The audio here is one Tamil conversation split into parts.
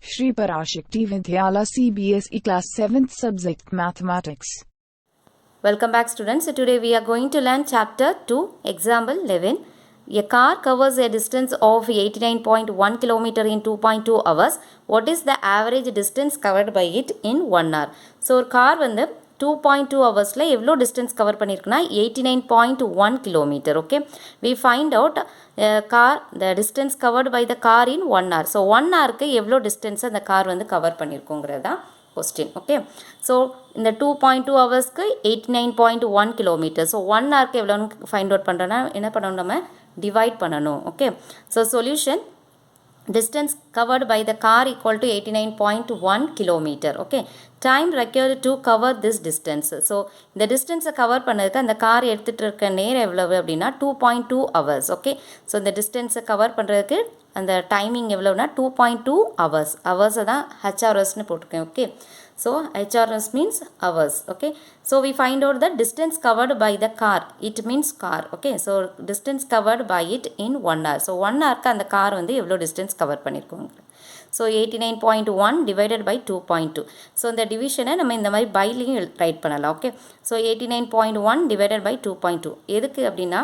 Shri Parashakti Vidyala CBSE Class 7th Subject Mathematics. Welcome back students. So today we are going to learn chapter 2, example 11. A car covers a distance of 89.1 km in 2.2 hours. What is the average distance covered by it in 1 hour? So ஒரு கார் வந்து 2.2 ஹவர்ஸில் எவ்வளோ டிஸ்டன்ஸ் கவர் பண்ணியிருக்குன்னா 89.1 kilometre. Okay, we find out car the distance covered by the car in 1 hour. So 1 ஹவருக்கு எவ்வளோ டிஸ்டன்ஸ் அந்த கார் வந்து கவர் பண்ணியிருக்கோங்கிறது தான் கொஸ்டின். ஓகே, ஸோ இந்த 2.2 ஹவர்ஸ்க்கு 89.1 கிலோமீட்டர். ஸோ 1 ஹவருக்கு எவ்வளோன்னு ஃபைண்ட் அவுட் பண்ணுறோன்னா என்ன பண்ணணும், நம்ம டிவைட் பண்ணணும். Okay, so solution distance covered by the car equal to 89.1 kilometer. Okay, time required to cover this distance. So இந்த distance கவர் பண்ணதுக்கு அந்த கார் எடுத்துகிட்டு இருக்க நேரம் எவ்வளவு அப்படின்னா 2.2 hours. ஓகே, ஸோ இந்த டிஸ்டன்ஸை கவர் பண்ணுறதுக்கு அந்த டைமிங் எவ்வளோனா 2.2 hours. ஹவர்ஸை தான் ஹெச்ஆர்எஸ்னு போட்டிருக்கேன். Okay, so HRS means hours. Okay, so we find out the distance covered by the car. It means car. Okay, so distance covered by it in 1 hour. So 1 hour அந்த கார் வந்து எவ்வளோ distance cover பண்ணியிருக்கோங்க. So 89.1 divided by 2.2. So இந்த டிவிஷனை நம்ம இந்த மாதிரி பைலையும் ரைட் பண்ணலாம். ஓகே, ஸோ 89.1 divided by 2.2 எதுக்கு அப்படின்னா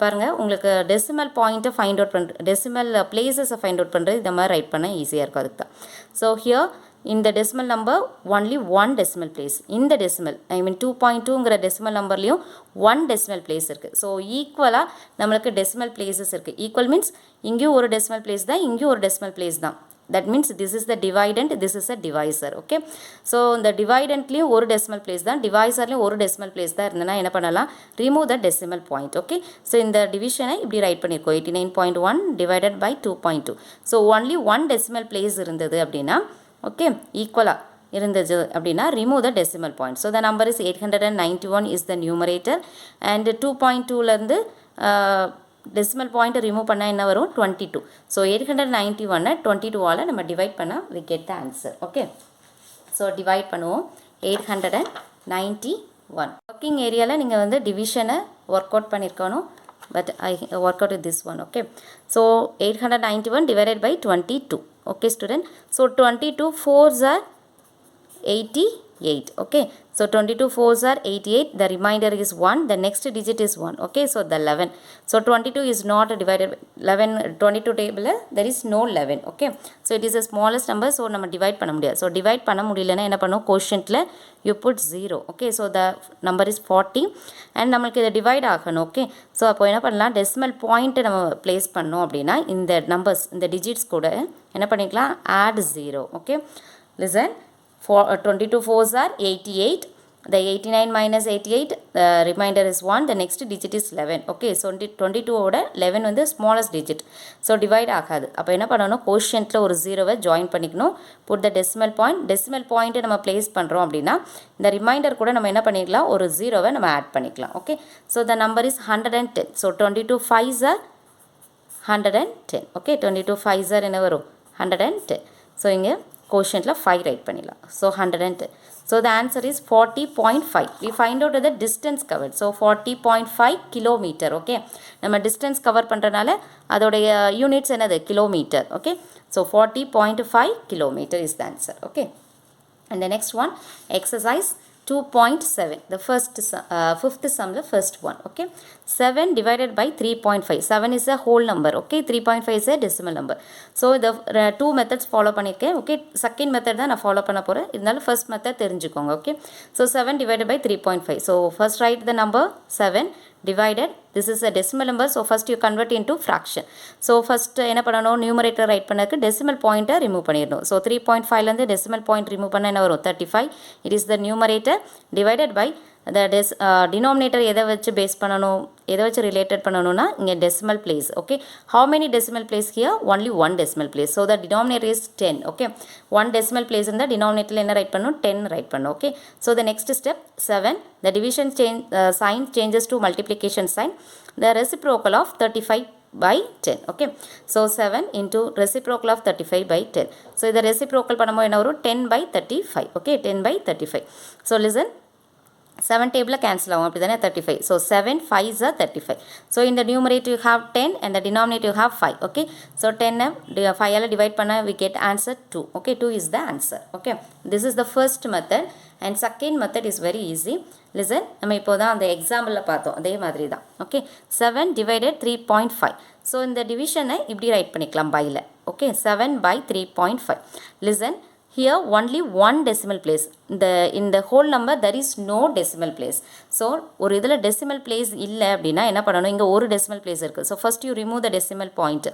பாருங்கள், உங்களுக்கு டெசிமல் பாயிண்ட்டை ஃபைண்ட் அவுட் பண்ணுற டெசிமல் பிளேசஸை ஃபைண்ட் அவுட் பண்ணுறது இந்த மாதிரி ரைட் பண்ண ஈஸியாக இருக்கும். அதுக்கு தான். So here in the decimal number only one decimal place. In the decimal I mean 2.2ங்கிற decimal நம்பர்லையும் one decimal place இருக்குது. ஸோ ஈக்குவலாக நம்மளுக்கு decimal places இருக்குது. ஈக்குவல் மீன்ஸ் இங்கேயும் ஒரு decimal place தான், இங்கேயும் ஒரு decimal place தான். that means this is the dividend, this is a divisor. Okay, so இந்த dividendலையும் ஒரு decimal place தான், divisorலையும் ஒரு decimal place தான் இருந்ததுன்னா என்ன பண்ணலாம், remove the decimal point. Okay, so இந்த டிவிஷனை இப்படி ரைட் பண்ணியிருக்கோம் 89.1 divided by 2.2. so only one decimal place இருந்தது அப்படின்னா ஓகே ஈக்குவலாக இருந்தது அப்படின்னா remove the decimal point. So the number is 891 is the numerator and 2.2லேருந்து டெசிமல் பாயிண்ட்டை ரிமூவ் பண்ணால் என்ன வரும் 22. ஸோ 891 22ஆல் நம்ம டிவைட் பண்ணால் we get the answer. Okay, so divide பண்ணுவோம் 891. ஒர்க்கிங் ஏரியாவில் நீங்கள் வந்து டிவிஷனை ஒர்க் அவுட் பண்ணியிருக்கணும். But I work out with this one. Okay, so 891 divided by 22. Okay student, so 22 4s are 88. Okay, so 22 4s are 88. The remainder is 1. The next digit is 1. Okay, so the 11. So 22 is not divided by 11. 22 table there is no 11. Okay, so it is the smallest number. So நம்ம divide பண்ண முடியாது. So divide பண்ண முடியலன்னா என்ன பண்ணும், quotientல you put 0. Okay, so the number is 40 and நம்மளுக்கு இதை டிவைட் ஆகணும். ஓகே, ஸோ அப்போ என்ன பண்ணலாம், டெசிமல் பாயிண்ட்டை நம்ம பிளேஸ் பண்ணோம் அப்படின்னா இந்த நம்பர்ஸ் இந்த டிஜிட்ஸ் கூட என்ன பண்ணிக்கலாம், add 0. Okay, listen, 22 4s are 88. The 89 minus 88, the remainder is 1. The next digit is 11. Okay, so 22 ஓட 11 வந்து smallest digit. So divide ஆகாது. அப்போ என்ன பண்ணணும், quotientல ஒரு 0வை ஜாயின் பண்ணிக்கணும். put the decimal point. decimal point நம்ம place பண்ணுறோம் அப்படின்னா இந்த ரிமைண்டர் கூட நம்ம என்ன பண்ணிக்கலாம், ஒரு 0வை நம்ம ஆட் பண்ணிக்கலாம். Okay, so the number is 110. so 22 5s are 110. Okay, 22 5s are என்ன வரும் 110. ஸோ இங்கே quotientல 5 ரைட் பண்ணிடலாம். So 110. So the answer is 40.5. We find out the distance covered. So 40.5 kilometer. Okay, நம்ம distance cover பண்ணுறனால அதோடைய units என்னது kilometer. Okay, so 40.5 kilometer is the answer. Okay, and the next one, exercise 2.7, the fifth sum, the first one. Okay, 7 divided by 3.5. 7 is a whole number. Okay, 3.5 is a decimal number. So the two methods follow பண்ணிருக்கேன். Okay, second method தான் நான் follow பண்ண போகிறேன். இருந்தாலும் first method தெரிஞ்சுக்கோங்க. Okay, so 7 divided by 3.5. so first write the number 7 divided, this is a decimal number, so first you convert into fraction. so first என்ன பண்ணணும், numerator write பண்ணதுக்கு decimal point remove பண்ணிடணும். so 3.5லேருந்து decimal point remove பண்ண என்ன வரும் 35. it is the numerator divided by the denominator எதை வச்சு பேஸ் பண்ணணும், எதை வச்சு ரிலேட்டட் பண்ணணும்னா இங்கே decimal place. okay, how many decimal place here, only one decimal place. so the denominator is 10. okay, one decimal place in the denominator என்ன ரைட் பண்ணணும், 10 ரைட் பண்ணணும். okay, so the next step 7, the division sign changes to multiplication sign. the reciprocal of 35 by 10. okay, so 7 into reciprocal of 35 by 10. so the reciprocal பண்ணும்போது என்ன வரும் 10 by 35. okay, 10 by 35. so listen, 7 table cancel ஆகும் அப்படி தானே 35. So 7 5s are 35. So in the numerator you have 10 and the denominator you have 5. Okay. So 10 5 divide பண்ணா we get answer 2. Okay. 2 is the answer. Okay. This is the first method and second method is very easy. Listen, நம்ம இப்போ தான் அந்த எக்ஸாம்பிளில் பார்த்தோம் அதே மாதிரி தான். Okay 7 divided 3.5. ஸோ இந்த டிவிஷனை இப்படி ரைட் பண்ணிக்கலாம் பையில். Okay 7 by 3.5. Listen. Here only one decimal place. In the whole number there is no decimal place. So ஒரு இதில் decimal place இல்லை அப்படின்னா என்ன பண்ணணும், இங்கே ஒரு decimal place இருக்குது. So first you remove the decimal point.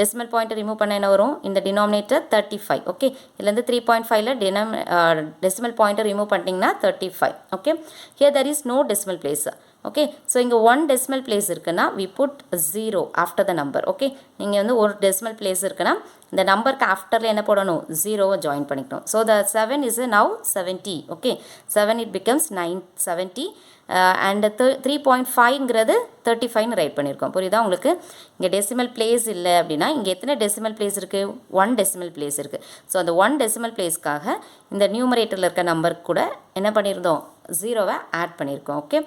Decimal point remove பண்ண என்ன வரும், இந்த denominator 35. ஓகே இதுலேருந்து 3.5ல decimal point remove பண்ணிங்கன்னா 35. Okay here there is no decimal place. Okay so இங்கே ஒன் டெசிமல் பிளேஸ் இருக்குன்னா we put 0 after the number. Okay நீங்கள் வந்து ஒரு டெசிமல் பிளேஸ் இருக்குன்னா இந்த நம்பருக்கு ஆஃப்டரில் என்ன போடணும், 0வை ஜாயின் பண்ணிக்கணும். So the 7 is now 70. Okay 7 it becomes 970 and 3.5ங்கிறது 35ன்னு ரைட் பண்ணியிருக்கோம். புரியுதா உங்களுக்கு? இங்கே டெசிமல் பிளேஸ் இல்லை அப்படின்னா இங்கே எத்தனை டெசிமல் பிளேஸ் இருக்குது, 1 டெசிமல் பிளேஸ் இருக்குது. ஸோ அந்த 1 டெசிமல் பிளேஸ்க்காக இந்த நியூமரேட்டரில் இருக்க நம்பருக்கு கூட என்ன பண்ணியிருந்தோம், 0வை ஆட் பண்ணியிருக்கோம். Okay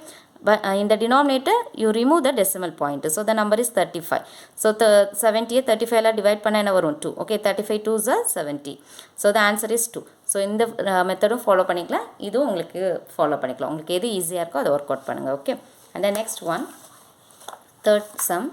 but in the denominator you remove the decimal point, so the number is 35. So 70 35 la divide panna enna varum 2. Okay 35 2s are 70. So the answer is 2. So இந்த மெத்தடும் ஃபாலோ பண்ணிக்கலாம், இதுவும் உங்களுக்கு ஃபாலோ பண்ணிக்கலாம். உங்களுக்கு எது ஈஸியாக இருக்கோ அதை ஒர்க் அவுட் பண்ணுங்கள். Okay and the next one, third sum.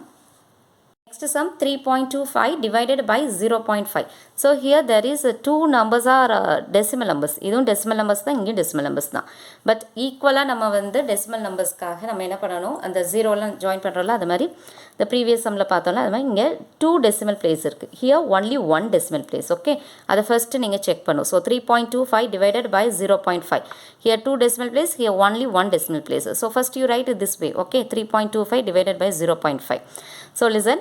Next sum 3.25 divided by 0.5. So here there is two numbers are decimal numbers. இதுவும் decimal numbers தான், இங்கேயும் decimal numbers தான். பட் ஈக்குவலாக நம்ம வந்து decimal numbersக்காக நம்ம என்ன பண்ணணும், அந்த ஜீரோலாம் ஜாயின் பண்ணுறோம்ல அது மாதிரி இந்த ப்ரீவியஸ் சம்மில் பார்த்தோம்ல அது மாதிரி இங்கே 2 decimal place இருக்குது. Here only 1 decimal place. Okay அதை ஃபஸ்ட்டு நீங்கள் செக் பண்ணும். So 3.25 divided by 0.5. Here 2 decimal place, here only 1 decimal place. So first you write it this way. Okay 3.25 divided by 0.5. So listen,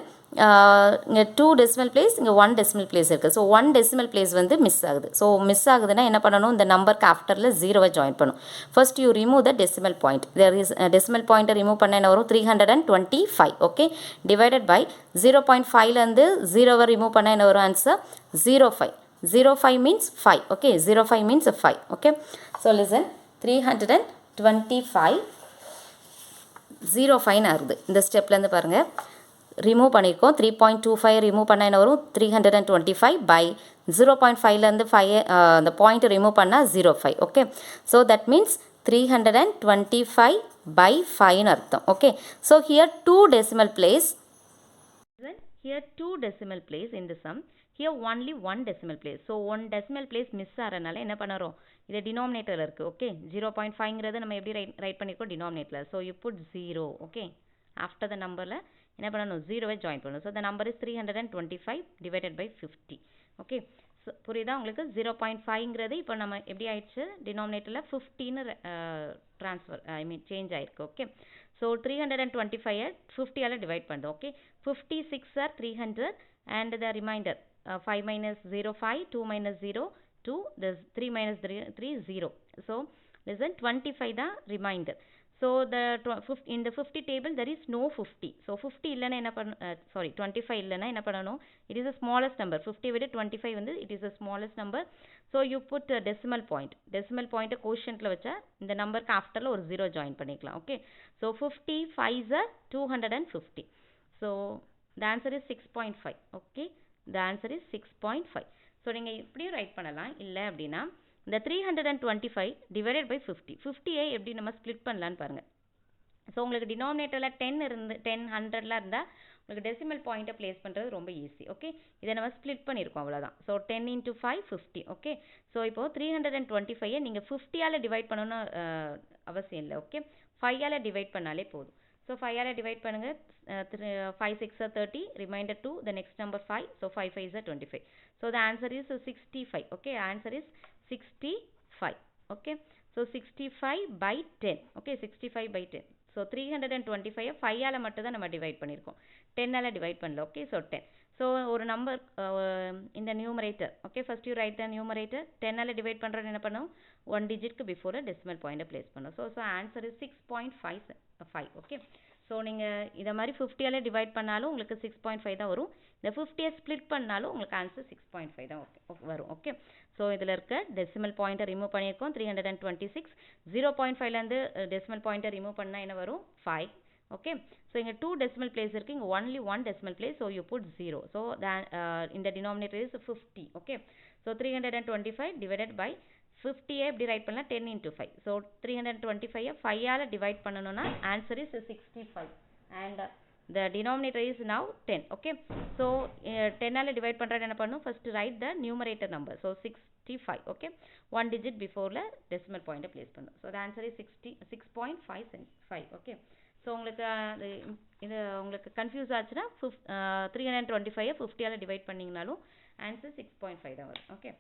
இங்கே 2 decimal place, இங்கே 1 decimal place இருக்குது. ஸோ 1 decimal place வந்து மிஸ் ஆகுது. ஸோ மிஸ் ஆகுதுன்னா என்ன பண்ணணும், இந்த நம்பருக்கு ஆஃப்டரில் 0வை ஜாயின் பண்ணும். First you remove the decimal point. there is decimal point remove பண்ண என்ன வரும், 325. ஓகே டிவைடட் பை 0.5லேருந்து 0வை ரிமூவ் பண்ண என்ன வரும், answer 05. 05 means 5. Okay 05 means 5. Okay so listen 325 05 ஆகுது. இந்த ஸ்டெப்லேருந்து பாருங்கள் ரிமூவ் பண்ணியிருக்கோம். 3.25 ரிமூவ் பண்ண என்ன வரும், 325 பை 0.5லேருந்து 5 அந்த பாயிண்ட் ரிமூவ் பண்ணால் 05. Okay so that means 325 by 5ன்னு அர்த்தம். Okay so here 2 decimal place. Here 2 decimal place in the sum. Here only 1 decimal place. So 1 decimal place miss ஆகிறனால என்ன பண்ணுறோம், இது டினாமினேட்டரில் இருக்குது. ஓகே 0.5ங்கிறது நம்ம எப்படி ரைட் பண்ணியிருக்கோம், டினாமினேட்டரில். So you put 0. Okay after the நம்பரில் என்ன பண்ணணும், 0வை ஜாயின் பண்ணணும். So the number is 325 divided by 50. Okay so புரியுதா உங்களுக்கு? 0.5ங்கிறது இப்போ நம்ம எப்படி ஆயிடுச்சு, டினாமினேட்டரில் 50ன்னு ட்ரான்ஸ்ஃபர் சேஞ்ச் ஆயிருக்கு. ஓகே ஸோ 325 50ஆல் டிவைட் பண்ணுறோம். Okay 56 are 300 and the remainder 5 minus 0 5, 2 minus 0 2, this 3 minus 3 0. So listen 25 the remainder. So the in the 50 table there is no 50. So 50 இல்லனா என்ன பண்ண sorry 25 இல்லனா என்ன பண்ணனும், it is the smallest number. 50 விட 25 வந்து it is the smallest number. So you put a decimal point. Decimal point quotientல வச்சா இந்த நம்பருக்கு ஆஃப்டர்ல ஒரு 0 ஜாயின் பண்ணிக்கலாம். Okay so 50 5s are 250. So the answer is 6.5. okay the answer is 6.5. so நீங்க இப்படியும் ரைட் பண்ணலாம். இல்ல அப்படினா இந்த 325 divided by 50. 50ஐ எப்படி நம்ம ஸ்ப்ளிட் பண்ணலாம்னு பாருங்க. ஸோ உங்களுக்கு டினாமினேட்டரில் 10 இருந்து 10 100லாம் இருந்தால் உங்களுக்கு டெசிமல் பாயிண்ட்டை ப்ளேஸ் பண்ணுறது ரொம்ப ஈஸி. ஓகே இதை நம்ம ஸ்ப்ளிட் பண்ணியிருக்கோம் அவ்வளோதான். So 10 into 5 50. ஓகே ஸோ இப்போது 325ஐ நீங்கள் 50ஆல் டிவைட் பண்ணணும்னு அவசியம் இல்லை. ஓகே 5ஆல் டிவைட் பண்ணாலே போதும். ஸோ 5ஆல் டிவைட் பண்ணுங்கள். 5 6 are 30, remainder 2, the next number 5, so 5 5 are 25. So the answer is 65. Okay answer is 65. okay so 65 by 10. okay 65 by 10. so 325 5 ஆல மட்டும் தான் நம்ம டிவைட் பண்ணியிருக்கோம், 10 ஆல டிவைட் பண்ணல. Okay so 10. ஸோ ஒரு நம்பர் இந்த numerator. Okay first you right the numerator. 10 ஆல டிவைட் பண்ணுறது என்ன பண்ணும், 1 டிஜிட்க்கு பிஃபோர் டெசிமல் பாயிண்ட்டை பிளேஸ் பண்ணும். So answer is 6.55. Okay so நீங்கள் இதை மாதிரி 50ஆல் டிவைட் பண்ணாலும் உங்களுக்கு 6.5 தான் வரும். இந்த 50யை ஸ்ப்ளிட் பண்ணாலும் உங்களுக்கு ஆன்சர் 6.5 தான் வரும். ஓகே, ஸோ இதில் இருக்க டெசிமல் பாயிண்ட்டை ரிமூவ் பண்ணியிருக்கோம் 326. 0.5லேருந்து டெசிமல் பாயிண்ட்டை ரிமூவ் பண்ணால் என்ன வரும் 5. ஓகே, ஸோ இங்கே 2 டெசிமல் பிளேஸ் இருக்குது, இங்கே only 1 decimal place, so you put 0. So இந்த denominator is 50. Okay, so 325 divided by 50யை எப்படி ரைட் பண்ணலாம் 10 into 5. ஸோ 325ஐ 5ஆல் டிவைட் பண்ணணும்னா answer is 65 and the denominator is now 10. okay, so 10ஆல் டிவைட் பண்ணுறது என்ன பண்ணணும், first write the numerator number. So 65. Okay, 1 digit பிஃபோரில் டெசிமல் பாயிண்ட்டை ப்ளேஸ் பண்ணணும். So the answer is 6.5. Okay, so உங்களுக்கு இது உங்களுக்கு கன்ஃபியூஸ் ஆச்சுன்னா 325ஐ 50ஆல் டிவைட் பண்ணிங்கனாலும் ஆன்சர் 6.5 தான் வரும். Okay,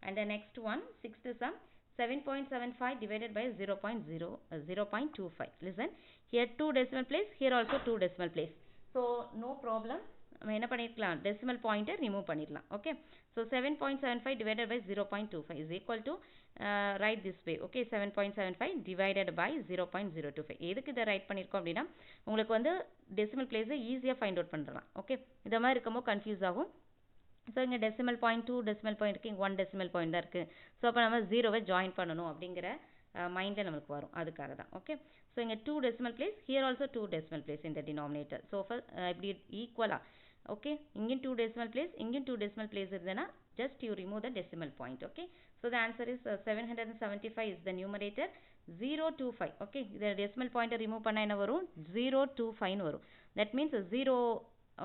and the next one, sixth sum, 7.75 divided by 0.25. Listen, here 2 decimal place, here also 2 decimal place. So no problem, நம்ம என்ன பண்ணிக்கலாம், decimal point remove பண்ணிடலாம். Okay, so 7.75 divided by 0.25 is equal to write this way. Okay, 7.75 divided by 0.025. எதுக்கு இதை ரைட் பண்ணியிருக்கோம் அப்படின்னா உங்களுக்கு வந்து decimal place ஈஸியாக ஃபைண்ட் அவுட் பண்ணுறலாம். ஓகே, இதை மாதிரி இருக்கும்போது கன்ஃபியூஸ் ஆகும். ஸோ இங்கே டெசிமல் பாயிண்ட் 2 டெசிமல் பாயிண்ட் இருக்குது, இங்கே 1 டெசிமல் பாயிண்ட் தான் இருக்குது. ஸோ அப்போ நம்ம 0வை ஜாயின் பண்ணணும் அப்படிங்கிற மைண்டில் நமக்கு வரும், அதுக்காக தான். ஓகே, ஸோ இங்கே 2 decimal place, here also 2 decimal place இந்த டினாமினேட்டர். ஸோ இப்படி ஈக்குவலாக. ஓகே, இங்கேயும் 2 டெசிமல் பிளேஸ், இங்கேயும் 2 டெசிமல் பிளேஸ் இருந்ததுன்னா just you remove the decimal point. Okay, so the answer is 775 is the numerator. 025. Okay, இதை டெசிமல் பாயிண்ட்டை ரிமூவ் பண்ணால் என்ன வரும், 025 வரும். தட் மீன்ஸ் 0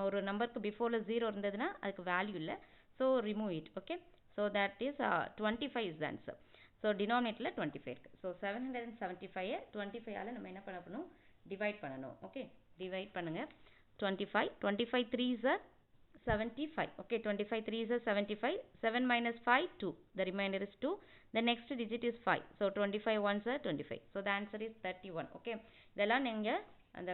ஒரு நம்பருக்கு பிஃபோரில் 0 இருந்ததுன்னா அதுக்கு வேல்யூ இல்லை. So remove it. Okay, so that is 25 is the answer. So டினாமினேட்டரில் 25 இருக்குது. ஸோ 775ஐ 25ஆல் நம்ம என்ன பண்ணணும், டிவைட் பண்ணணும். ஓகே, டிவைட் பண்ணுங்கள் 25. 25 3s are 75. Okay, 25 3s are 75. 7 minus 5 2. The remainder is 2. The next digit is 5. So 25 ones are 25. So the answer is 31. Okay, இதெல்லாம் நீங்கள் அந்த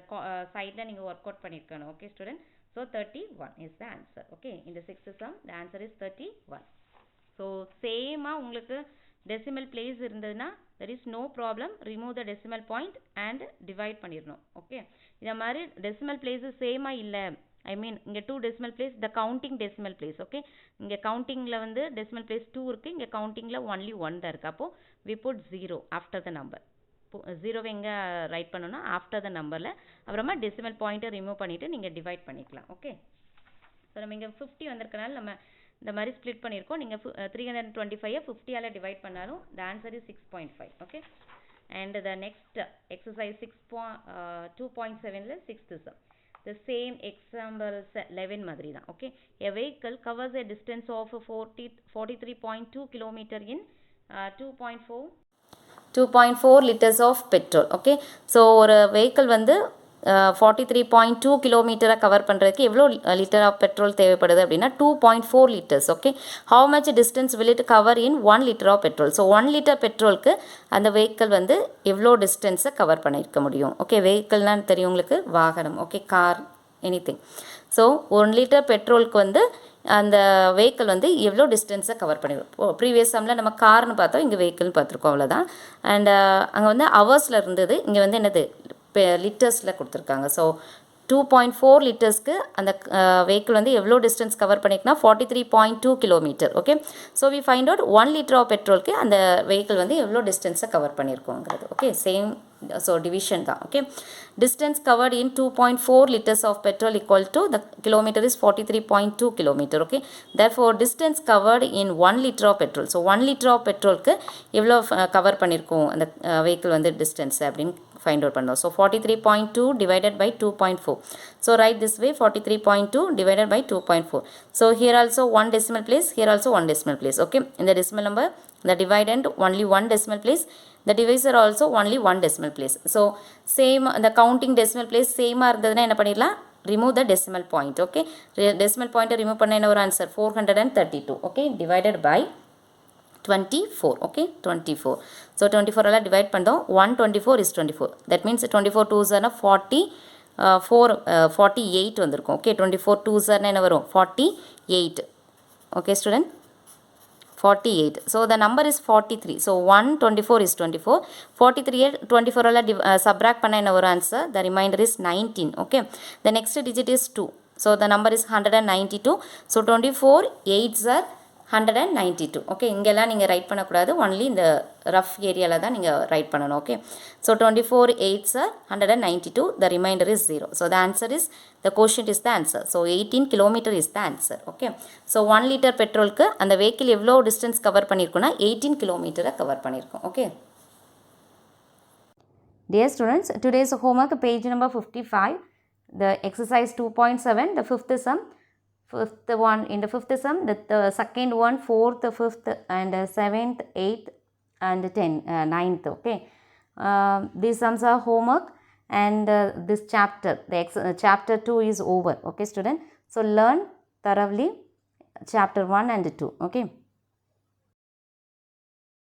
சைடில் நீங்கள் ஒர்க் அவுட் பண்ணியிருக்கணும். Okay student, so 31 is the answer. okay, in the sixth sum the answer is 31. so same உங்களுக்கு decimal place இருந்ததுன்னா there is no problem, remove the decimal point and divide பண்ணிரணும். okay, இத மாதிரி decimal place சேமா இல்ல, I mean இங்க 2 decimal place, the counting decimal place. okay, இங்க countingல வந்து decimal place 2 இருக்கு, இங்க countingல only 1 தான் இருக்கு. அப்போ we put 0 after the number. 0 எங்கே ரைட் பண்ணணும்னா ஆஃப்டர் த நம்பரில், அப்புறமா டெசிமல் பாயிண்ட்டை ரிமூவ் பண்ணிவிட்டு நீங்கள் டிவைட் பண்ணிக்கலாம். ஓகே, ஸோ நம்ம இங்கே 50 வந்திருக்கனால நம்ம இந்த மாதிரி ஸ்ப்ளிட் பண்ணியிருக்கோம். நீங்கள் 325ஐ 50ஆல் டிவைட் பண்ணாலும் the answer is 6.5. Okay, and the next exercise 2.7ல 6th sum. The same example 11 மாதிரி தான். Okay, a vehicle covers a distance of 43.2 km in 2.4 liters of petrol. Okay, so ஒரு வெஹிக்கிள் வந்து 43.2 கிலோமீட்டரை கவர் பண்ணுறதுக்கு எவ்வளோ லிட்டர் ஆஃப் பெட்ரோல் தேவைப்படுது அப்படின்னா 2.4 liters. Okay, how much distance will it cover in 1 liter of petrol. So 1 liter பெட்ரோலுக்கு அந்த வெஹிக்கிள் வந்து எவ்வளோ டிஸ்டன்ஸை கவர் பண்ணியிருக்க முடியும். ஓகே, வெஹிக்கிள்னால் தெரியும் உங்களுக்கு, வாகனம். Okay, car, anything. So 1 liter பெட்ரோலுக்கு வந்து அந்த வெஹிக்கிள் வந்து எவ்வளோ டிஸ்டன்ஸை கவர் பண்ணிருக்கோம். ப்ரீவியஸ் சம்மில் நம்ம கார்னு பார்த்தோம், இங்கே வெஹிக்கிள்னு பார்த்துருக்கோம், அவ்வளோதான். அண்ட் அங்கே வந்து ஹவர்ஸில் இருந்தது, இங்கே வந்து என்னது லிட்டர்ஸில் கொடுத்துருக்காங்க. ஸோ 2.4 லிட்டர்ஸ்க்கு அந்த வெஹிக்கிள் வந்து எவ்வளோ டிஸ்டன்ஸ் கவர் பண்ணியிருக்குன்னா 43.2 kilometre. Okay, so we find out 1 liter of பெட்ரோலுக்கு அந்த வெஹிக்கிள் வந்து எவ்வளோ டிஸ்டன்ஸை கவர் பண்ணியிருக்கோங்கிறது. ஓகே, சேம், ஸோ டிவிஷன் தான். Okay, distance covered in 2.4 liters of petrol equal to the kilometer is 43.2 kilometer. Okay, therefore distance covered in 1 liter of petrol. So 1 liter of petrol க்கு எவ்வளோ கவர் பண்ணியிருக்கோம் அந்த வெஹிக்கிள் வந்து டிஸ்டன்ஸ் அப்படின்னு ஃபைண்ட் அவுட் பண்ணோம். So 43.2 divided by 2.4. So write this way, 43.2 divided by 2.4. So here also 1 decimal place, here also 1 decimal place. Okay, in the decimal number, the dividend only 1 decimal place, the divisor also only 1 decimal place. So same, the counting decimal place same இருந்ததுன்னா என்ன பண்ணிடலாம், remove the decimal point. Okay, decimal point remove பண்ண என்ன ஒரு answer 432. Okay, divided by 24. Okay, 24. So 24 எல்லாம் டிவைட் பண்ணோம், 124 is 24. That means 24 2s are 48 வந்திருக்கும். ஓகே, 24 2s are என்ன வரும் 48. Okay student, 48. So the number is 43. So 124 is 24. 43 24 alla subtract panna enna varum answer. The remainder is 19. Okay. The next digit is 2. So the number is 192. So 24 8s are 192. Okay, இங்கெல்லாம் நீங்கள் ரைட் பண்ணக்கூடாது, ஒன்லி இந்த ரஃப் ஏரியாவில் தான் நீங்கள் ரைட் பண்ணணும். Okay, so 24 8s are 192, the remainder is 0. So the answer is, the quotient is the answer. So 18 kilometer is the answer. Okay, so 1 liter பெட்ரோலுக்கு அந்த வெஹிக்கிள் எவ்வளோ டிஸ்டன்ஸ் கவர் பண்ணியிருக்குன்னா 18 கிலோமீட்டரை கவர் பண்ணியிருக்கோம். Okay, dear students, today's homework page number 55, the exercise 2.7, the fifth sum. Fifth one, in the fifth sum, the second one, fourth, fifth, and seventh, eighth, and 9th. Okay, these sums are homework, and this chapter, chapter 2 is over. Okay, student, so learn thoroughly chapter 1 and 2. Okay.